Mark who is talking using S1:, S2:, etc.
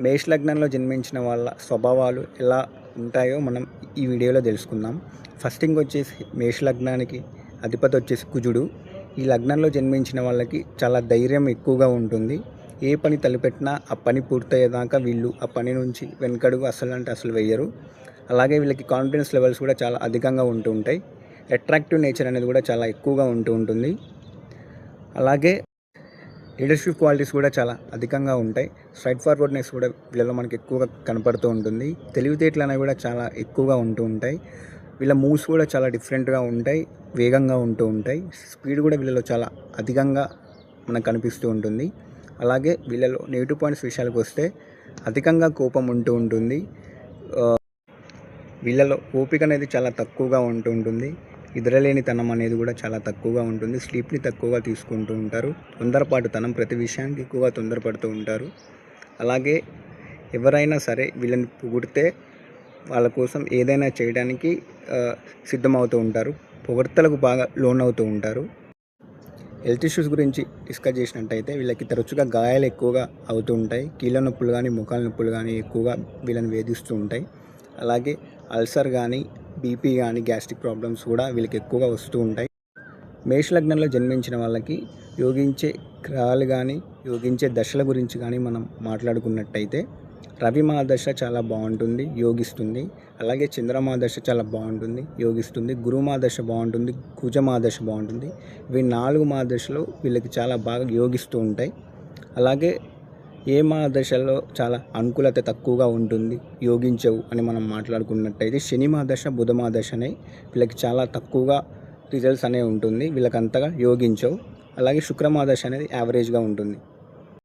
S1: మేష లగ్నంలో జన్మించిన వాళ్ళ స్వభావాలు ఎలా ఉంటాయో మనం ఈ వీడియోలో తెలుసుకుందాం. ఫస్ట్ థింగ్ వచ్చేసి మేష లగ్నానికి అధిపతి వచ్చేసి కుజుడు. ఈ లగ్నంలో జన్మించిన వాళ్ళకి చాలా ధైర్యం ఎక్కువగా ఉంటుంది. ఏ పని తలపెట్టినా ఆ పని పూర్తయ్యేదాకా వీళ్ళు ఆ పని నుంచి వెనకడుగు అసలు వేయరు. అలాగే వీళ్ళకి కాన్ఫిడెన్స్ లెవెల్స్ కూడా చాలా అధికంగా ఉంటూ ఉంటాయి. అట్రాక్టివ్ నేచర్ అనేది కూడా చాలా ఎక్కువగా ఉంటుంది. అలాగే లీడర్షిప్ క్వాలిటీస్ కూడా చాలా అధికంగా ఉంటాయి. స్ట్రైట్ ఫార్వర్డ్నెస్ కూడా వీళ్ళలో మనకి ఎక్కువగా కనపడుతూ ఉంటుంది. తెలివితేటలు అనేవి కూడా చాలా ఎక్కువగా ఉంటూ ఉంటాయి. వీళ్ళ మూవ్స్ కూడా చాలా డిఫరెంట్గా ఉంటాయి, వేగంగా ఉంటూ ఉంటాయి. స్పీడ్ కూడా వీళ్ళలో చాలా అధికంగా మనకు కనిపిస్తూ ఉంటుంది. అలాగే వీళ్ళలో నెగిటివ్ పాయింట్స్ విషయాలకు వస్తే అధికంగా కోపం ఉంటూ ఉంటుంది. వీళ్ళలో ఓపిక అనేది చాలా తక్కువగా ఉంటుంది. నిద్రలేనితనం అనేది కూడా చాలా తక్కువగా ఉంటుంది. స్లీప్ని తక్కువగా తీసుకుంటూ ఉంటారు. తొందరపాటుతనం, ప్రతి విషయానికి ఎక్కువగా తొందరపడుతూ ఉంటారు. అలాగే ఎవరైనా సరే వీళ్ళని పొగిడితే వాళ్ళ కోసం ఏదైనా చేయడానికి సిద్ధమవుతూ ఉంటారు. పొగడ్తలకు బాగా లోన్ అవుతూ ఉంటారు. హెల్త్ ఇష్యూస్ గురించి డిస్కస్ చేసినట్టయితే వీళ్ళకి తరచుగా గాయాలు ఎక్కువగా అవుతూ ఉంటాయి. కీళ్ళ నొప్పులు కానీ మోకాళ్ళ నొప్పులు కానీ ఎక్కువగా వీళ్ళని వేధిస్తూ ఉంటాయి. అలాగే అల్సర్ కానీ, బీపీ కానీ, గ్యాస్ట్రిక్ ప్రాబ్లమ్స్ కూడా వీళ్ళకి ఎక్కువగా వస్తూ ఉంటాయి. మేష లగ్నంలో జన్మించిన వాళ్ళకి యోగించే గ్రహాలు కానీ, యోగించే దశల గురించి కానీ మనం మాట్లాడుకున్నట్టయితే రవి మహాదశ చాలా బాగుంటుంది, యోగిస్తుంది. అలాగే చంద్రమహాదశ చాలా బాగుంటుంది, యోగిస్తుంది. గురు మహాదశ బాగుంటుంది, కుజ మహాదశ బాగుంటుంది. ఇవి 4 మహాదశలు వీళ్ళకి చాలా బాగా యోగిస్తూ ఉంటాయి. అలాగే ఏ మహాదశలో చాలా అనుకూలత తక్కువగా ఉంటుంది, యోగించవు అని మనం మాట్లాడుకున్నట్టయితే శని మహాదశ, బుధ మహాదశ అనే వీళ్ళకి చాలా తక్కువగా రిజల్ట్స్ అనేవి ఉంటుంది, వీళ్ళకి అంతగా యోగించవు. అలాగే శుక్ర మహాదశ అనేది యావరేజ్గా ఉంటుంది.